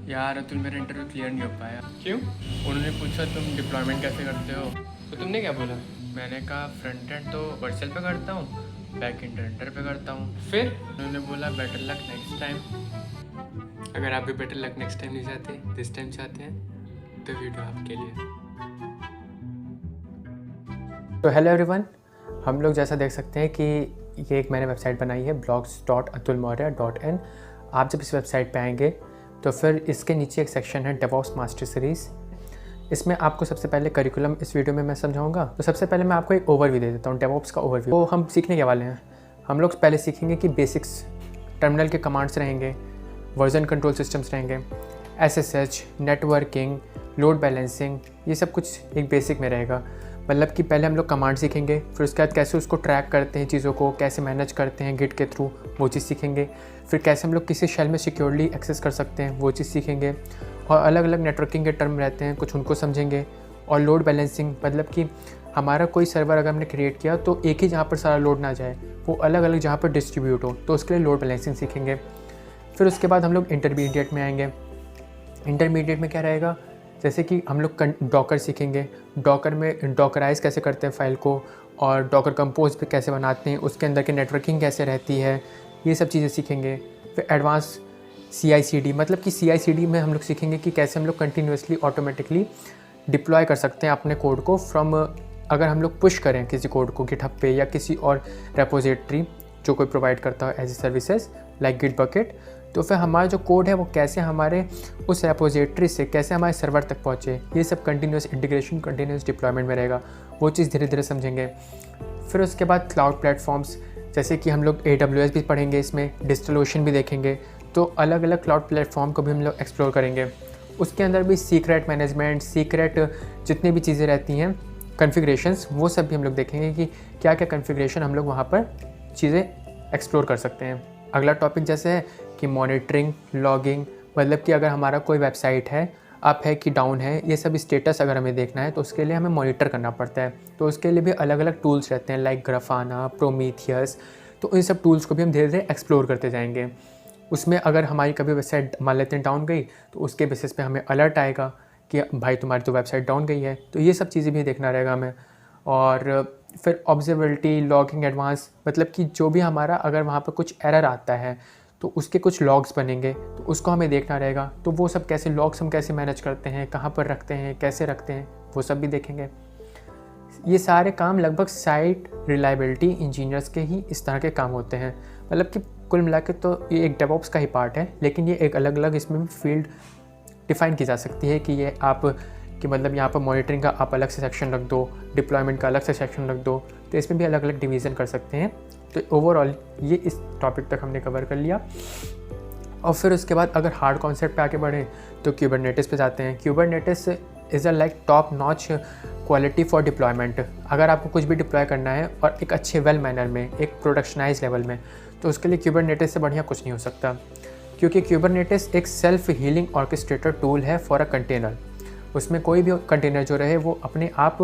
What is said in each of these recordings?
यार अतुल मेरा interview clear नहीं हो पाया। क्यों? उन्होंने पूछा तुम डिप्लॉयमेंट कैसे करते हो, तो तुमने क्या बोला? मैंने कहा फ्रंट एंड तो वर्सेल पे करता हूँ, बैक एंड रेंडर पे करता हूँ। फिर उन्होंने बोला बेटर लक नेक्स्ट टाइम। अगर आप भी बेटर लक नेक्स्ट टाइम नहीं चाहते, दिस टाइम चाहते हैं, तो वीडियो आपके लिए। तो हेलो एवरीवन, हम लोग जैसा देख सकते हैं कि ये एक मैंने वेबसाइट बनाई है blogs.atulmaurya.in। आप जब इस वेबसाइट पे आएंगे तो फिर इसके नीचे एक सेक्शन है डेवऑप्स मास्टर सीरीज़। इसमें आपको सबसे पहले करिकुलम इस वीडियो में मैं समझाऊंगा। तो सबसे पहले मैं आपको एक ओवरव्यू दे देता हूँ, डेवऑप्स का ओवरव्यू। तो हम सीखने के वाले हैं। हम लोग पहले सीखेंगे कि बेसिक्स, टर्मिनल के कमांड्स रहेंगे, वर्जन कंट्रोल सिस्टम्स रहेंगे, SSH, नेटवर्किंग, लोड बैलेंसिंग, ये सब कुछ एक बेसिक में रहेगा। मतलब कि पहले हम लोग कमांड सीखेंगे, फिर उसके बाद कैसे उसको ट्रैक करते हैं, चीज़ों को कैसे मैनेज करते हैं गिट के थ्रू, वो चीज़ सीखेंगे। फिर कैसे हम लोग किसी शेल में सिक्योरली एक्सेस कर सकते हैं, वो चीज़ सीखेंगे। और अलग अलग नेटवर्किंग के टर्म रहते हैं, कुछ उनको समझेंगे। और लोड बैलेंसिंग, मतलब कि हमारा कोई सर्वर अगर हमने क्रिएट किया तो एक ही जहाँ पर सारा लोड ना जाए, वो अलग अलग जहाँ पर डिस्ट्रीब्यूट हो, तो उसके लिए लोड बैलेंसिंग सीखेंगे। फिर उसके बाद हम लोग इंटरमीडिएट में आएंगे। इंटरमीडिएट में क्या रहेगा, जैसे कि हम लोग डॉकर सीखेंगे। डॉकर में डॉकराइज कैसे करते हैं फाइल को, और डॉकर कंपोज पे कैसे बनाते हैं, उसके अंदर की नेटवर्किंग कैसे रहती है, ये सब चीज़ें सीखेंगे। फिर एडवांस CI/CD, मतलब कि CI/CD में हम लोग सीखेंगे कि कैसे हम लोग कंटिन्यूसली ऑटोमेटिकली डिप्लॉय कर सकते हैं अपने कोड को फ्रॉम, अगर हम लोग पुश करें किसी कोड को गिटहब पे या किसी और रेपोजिटरी जो कोई प्रोवाइड करता हो एज ए सर्विसेज लाइक गिटबकेट, तो फिर हमारा जो कोड है वो कैसे हमारे उस रेपोजिटरी से कैसे हमारे सर्वर तक पहुँचे, ये सब कंटिन्यूस इंटीग्रेशन, कंटिन्यूस डिप्लॉयमेंट में रहेगा। वो चीज़ धीरे धीरे समझेंगे। फिर उसके बाद क्लाउड प्लेटफॉर्म्स, जैसे कि हम लोग AWS भी पढ़ेंगे, इसमें डिजिटलोशन भी देखेंगे। तो अलग अलग क्लाउड प्लेटफॉर्म को भी हम लोग एक्सप्लोर करेंगे। उसके अंदर भी सीक्रेट मैनेजमेंट, सीक्रेट जितनी भी चीज़ें रहती हैं, कॉन्फ़िगरेशंस, वो सब भी हम लोग देखेंगे कि क्या क्या कॉन्फ़िगरेशन हम लोग वहाँ पर चीज़ें एक्सप्लोर कर सकते हैं। अगला टॉपिक जैसे है कि मॉनिटरिंग, लॉगिंग, मतलब कि अगर हमारा कोई वेबसाइट है, अप है कि डाउन है, ये सब स्टेटस अगर हमें देखना है तो उसके लिए हमें मॉनिटर करना पड़ता है। तो उसके लिए भी अलग अलग टूल्स रहते हैं लाइक ग्राफाना, प्रोमीथियस। तो इन सब टूल्स को भी हम धीरे धीरे एक्सप्लोर करते जाएंगे। उसमें अगर हमारी कभी वेबसाइट मान लेते हैं डाउन गई, तो उसके बेसिस पे हमें अलर्ट आएगा कि भाई तुम्हारी तो वेबसाइट डाउन गई है। तो ये सब चीज़ें भी देखना रहेगा हमें। और फिर ऑब्जर्वेबिलिटी, लॉगिंग एडवांस, मतलब कि जो भी हमारा अगर वहाँ पर कुछ एरर आता है तो उसके कुछ लॉग्स बनेंगे, तो उसको हमें देखना रहेगा। तो वो सब कैसे लॉग्स हम कैसे मैनेज करते हैं, कहाँ पर रखते हैं, कैसे रखते हैं, वो सब भी देखेंगे। ये सारे काम लगभग साइट रिलायबिलिटी इंजीनियर्स के ही इस तरह के काम होते हैं। मतलब कि कुल मिला के तो ये एक डेवऑप्स का ही पार्ट है, लेकिन ये एक अलग अलग इसमें भी फील्ड डिफ़ाइन की जा सकती है कि ये आप कि मतलब यहाँ पर मॉनिटरिंग का आप अलग से सेक्शन रख दो, डिप्लॉयमेंट का अलग से सेक्शन रख दो, तो इसमें भी अलग अलग डिवीज़न कर सकते हैं। तो ओवरऑल ये इस टॉपिक तक हमने कवर कर लिया। और फिर उसके बाद अगर हार्ड कॉन्सेप्ट पे आके बढ़ें तो क्यूबरनेटिस पे जाते हैं। Kubernetes is a like top notch quality for deployment. अगर आपको कुछ भी डिप्लॉय करना है और एक अच्छे वेल मैनर में, एक प्रोडक्शनाइज लेवल में, तो उसके लिए क्यूबरनेटिस से बढ़िया कुछ नहीं हो सकता, क्योंकि क्यूबरनेटिस एक सेल्फ हीलिंग ऑर्केस्ट्रेटर टूल है फॉर अ कंटेनर। उसमें कोई भी कंटेनर जो रहे वो अपने आप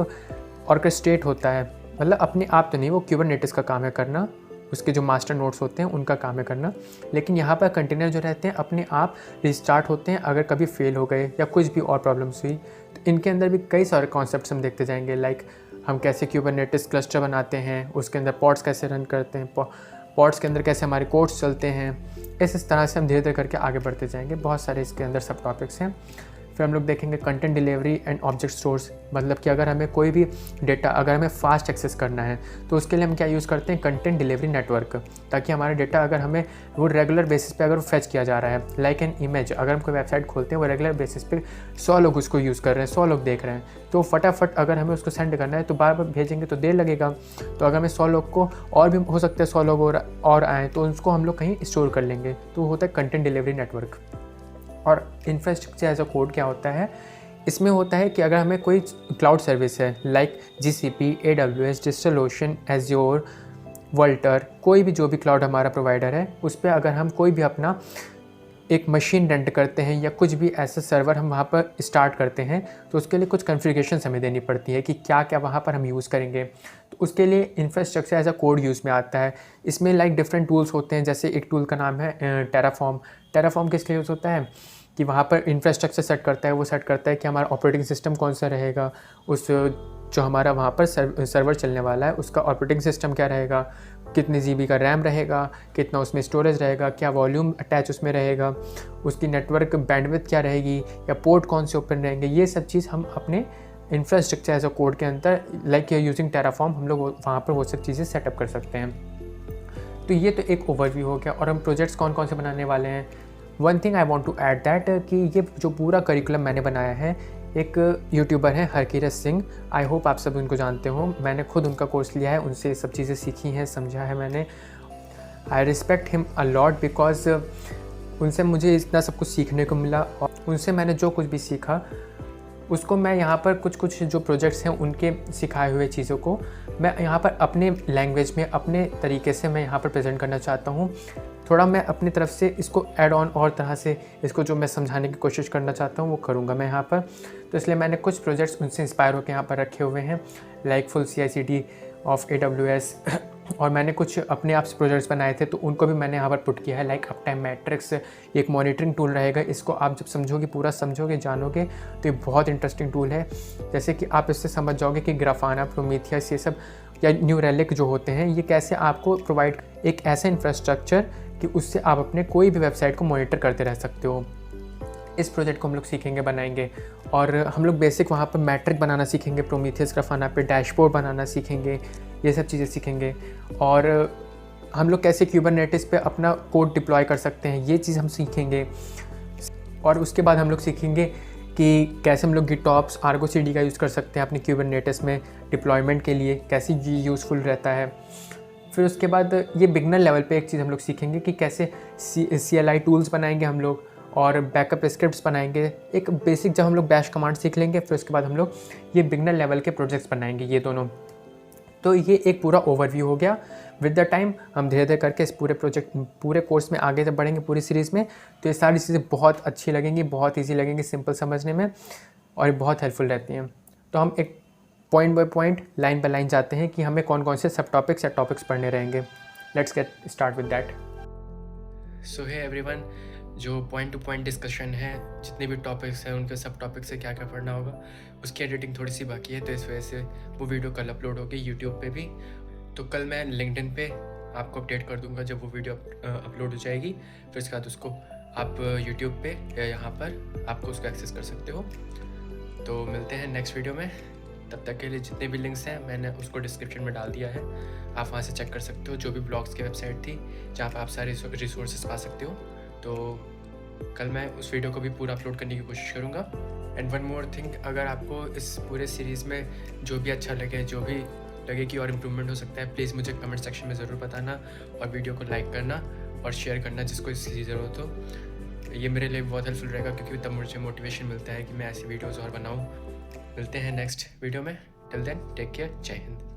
ऑर्केस्ट्रेट होता है, मतलब अपने आप तो नहीं, वो क्यूबरनेटिस का काम है करना, उसके जो मास्टर नोड्स होते हैं उनका काम है करना। लेकिन यहाँ पर कंटेनर जो रहते हैं अपने आप रिस्टार्ट होते हैं अगर कभी फेल हो गए या कुछ भी और प्रॉब्लम्स हुई। तो इनके अंदर भी कई सारे कॉन्सेप्ट्स हम देखते जाएंगे, लाइक हम कैसे क्यूबरनेटिस क्लस्टर बनाते हैं, उसके अंदर पॉड्स कैसे रन करते हैं, पॉड्स के अंदर कैसे हमारे कोड्स चलते हैं। इस तरह से हम धीरे धीरे करके आगे बढ़ते जाएंगे। बहुत सारे इसके अंदर सब टॉपिक्स हैं। फिर हम लोग देखेंगे content delivery and object stores, मतलब कि अगर हमें कोई भी डेटा अगर हमें फास्ट एक्सेस करना है तो उसके लिए हम क्या यूज़ करते हैं, कंटेंट डिलीवरी नेटवर्क, ताकि हमारा डेटा अगर हमें वो रेगुलर बेसिस पे अगर वो फेच किया जा रहा है, लाइक एन इमेज, अगर हम कोई वेबसाइट खोलते हैं वो रेगुलर बेसिस पे 100 लोग उसको यूज़ कर रहे हैं, 100 लोग देख रहे हैं, तो फटाफट अगर हमें उसको सेंड करना है तो बार बार भेजेंगे तो देर लगेगा। तो अगर हमें 100 लोग को, और भी हो सकता है 100 लोग और आएँ, तो उसको हम लोग कहीं स्टोर कर लेंगे। तो वो होता है कंटेंट डिलीवरी नेटवर्क। और इंफ्रास्ट्रक्चर एज अ कोड क्या होता है, इसमें होता है कि अगर हमें कोई क्लाउड सर्विस है like GCP, AWS, DigitalOcean, Azure, Vultr, कोई भी जो भी क्लाउड हमारा प्रोवाइडर है, उस पर अगर हम कोई भी अपना एक मशीन रेंट करते हैं या कुछ भी ऐसा सर्वर हम वहाँ पर स्टार्ट करते हैं, तो उसके लिए कुछ कॉन्फ़िगरेशंस हमें देनी पड़ती है कि क्या क्या वहाँ पर हम यूज़ करेंगे। तो उसके लिए infrastructure as a code use में आता है। इसमें लाइक डिफरेंट टूल्स होते हैं, जैसे एक टूल का नाम है टेराफॉर्म। टेराफॉर्म किस लिए यूज़ होता है कि वहाँ पर इंफ्रास्ट्रक्चर सेट करता है, वो सेट करता है कि हमारा ऑपरेटिंग सिस्टम कौन सा रहेगा, उस जो हमारा वहाँ पर सर्वर चलने वाला है उसका ऑपरेटिंग सिस्टम क्या रहेगा, कितने GB का रैम रहेगा, कितना उसमें स्टोरेज रहेगा, क्या वॉल्यूम अटैच उसमें रहेगा, उसकी नेटवर्क बैंडविड्थ क्या रहेगी, या पोर्ट कौन से ओपन रहेंगे। ये सब चीज़ हम अपने इंफ्रास्ट्रक्चर एज अ कोड के अंदर लाइक यूजिंग टेराफॉर्म हम लोग वहाँ पर वो सब चीज़ें सेटअप कर सकते हैं। तो ये तो एक ओवरव्यू हो गया। और हम प्रोजेक्ट्स कौन कौन से बनाने वाले हैं। One thing I want to add that कि ये जो पूरा करिकुलम मैंने बनाया है, एक यूट्यूबर हैं हरकीरत सिंह, आई होप आप सब उनको जानते हो। मैंने खुद उनका कोर्स लिया है, उनसे सब चीज़ें सीखी हैं, समझा है मैंने। I respect him a lot because उनसे मुझे इतना सब कुछ सीखने को मिला, और उनसे मैंने जो कुछ भी सीखा उसको मैं यहाँ पर कुछ जो प्रोजेक्ट्स हैं उनके सिखाए हुए चीज़ों को मैं यहाँ पर अपने लैंग्वेज में अपने तरीके से मैं यहाँ पर प्रेजेंट करना चाहता हूँ। थोड़ा मैं अपनी तरफ से इसको ऐड ऑन और तरह से इसको जो मैं समझाने की कोशिश करना चाहता हूँ वो करूँगा मैं यहाँ पर। तो इसलिए मैंने कुछ प्रोजेक्ट्स उनसे इंस्पायर होकर यहाँ पर रखे हुए हैं, like full CI/CD of AWS और मैंने कुछ अपने आप से प्रोजेक्ट्स बनाए थे तो उनको भी मैंने यहाँ पर पुट किया है, लाइक अपटाइम मैट्रिक्स एक मॉनिटरिंग टूल रहेगा। इसको आप जब समझोगे, पूरा समझोगे, जानोगे तो ये बहुत इंटरेस्टिंग टूल है। जैसे कि आप इससे समझ जाओगे कि ग्राफाना, प्रोमीथियस ये सब या न्यू रेलिक जो होते हैं ये कैसे आपको प्रोवाइड एक ऐसा इंफ्रास्ट्रक्चर कि उससे आप अपने कोई भी वेबसाइट को मॉनिटर करते रह सकते हो। इस प्रोजेक्ट को हम लोग सीखेंगे, बनाएंगे। और हम लोग बेसिक वहाँ पर मैट्रिक बनाना सीखेंगे, प्रोमीथियस ग्राफाना पे डैशबोर्ड बनाना सीखेंगे, ये सब चीज़ें सीखेंगे। और हम लोग कैसे क्यूबरनेटिस पे अपना कोड डिप्लॉय कर सकते हैं ये चीज़ हम सीखेंगे। और उसके बाद हम लोग सीखेंगे कि कैसे हम लोग गिटऑप्स, आर्गो CD का यूज़ कर सकते हैं अपने क्यूबरनेटिस में डिप्लॉयमेंट के लिए, कैसे ये यूज़फुल रहता है। फिर उसके बाद ये बिगनर लेवल पे एक चीज़ हम लोग सीखेंगे कि कैसे CLI टूल्स बनाएंगे हम लोग और बैकअप स्क्रिप्ट्स बनाएंगे। एक बेसिक जब हम लोग बैश कमांड सीख लेंगे फिर उसके बाद हम लोग ये बिगनर लेवल के प्रोजेक्ट्स बनाएंगे, ये दोनों। तो ये एक पूरा ओवरव्यू हो गया। विद द टाइम हम धीरे धीरे करके इस पूरे कोर्स में आगे जब बढ़ेंगे पूरी सीरीज़ में, तो ये सारी चीज़ें बहुत अच्छी लगेंगी, बहुत ईजी लगेंगी, सिंपल समझने में, और बहुत हेल्पफुल रहती हैं। तो हम एक point by point, line by line जाते हैं कि हमें कौन कौन से सब टॉपिक्स या टॉपिक्स पढ़ने रहेंगे। Let's get start with that. So hey everyone, जो पॉइंट टू पॉइंट डिस्कशन है, जितने भी टॉपिक्स हैं उनके सब टॉपिक से क्या क्या पढ़ना होगा, उसकी एडिटिंग थोड़ी सी बाकी है, तो इस वजह से वो वीडियो कल अपलोड होगी यूट्यूब पे भी। तो कल मैं लिंक्डइन पे आपको अपडेट कर दूंगा जब वो वीडियो अपलोड हो जाएगी। फिर उसके बाद उसको आप यूट्यूब पे या यहाँ पर आपको उसको एक्सेस कर सकते हो। तो मिलते हैं नेक्स्ट वीडियो में। तब तक के लिए जितने भी लिंक्स हैं मैंने उसको डिस्क्रिप्शन में डाल दिया है, आप वहाँ से चेक कर सकते हो। जो भी ब्लॉग्स की वेबसाइट थी जहाँ पर आप सारे रिसोर्सेज पा सकते हो। तो कल मैं उस वीडियो को भी पूरा अपलोड करने की कोशिश करूँगा। एंड वन मोर थिंग, अगर आपको इस पूरे सीरीज़ में जो भी अच्छा लगे, जो भी लगे कि और इम्प्रूवमेंट हो सकता है, प्लीज़ मुझे कमेंट सेक्शन में ज़रूर बताना और वीडियो को लाइक करना और शेयर करना जिसको इसकी ज़रूरत हो। ये मेरे लिए बहुत हेल्पफुल रहेगा क्योंकि तब मुझे मोटिवेशन मिलता है कि मैं ऐसी वीडियोज़ और बनाऊँ। मिलते हैं नेक्स्ट वीडियो में। टिल देन टेक केयर, जय हिंद।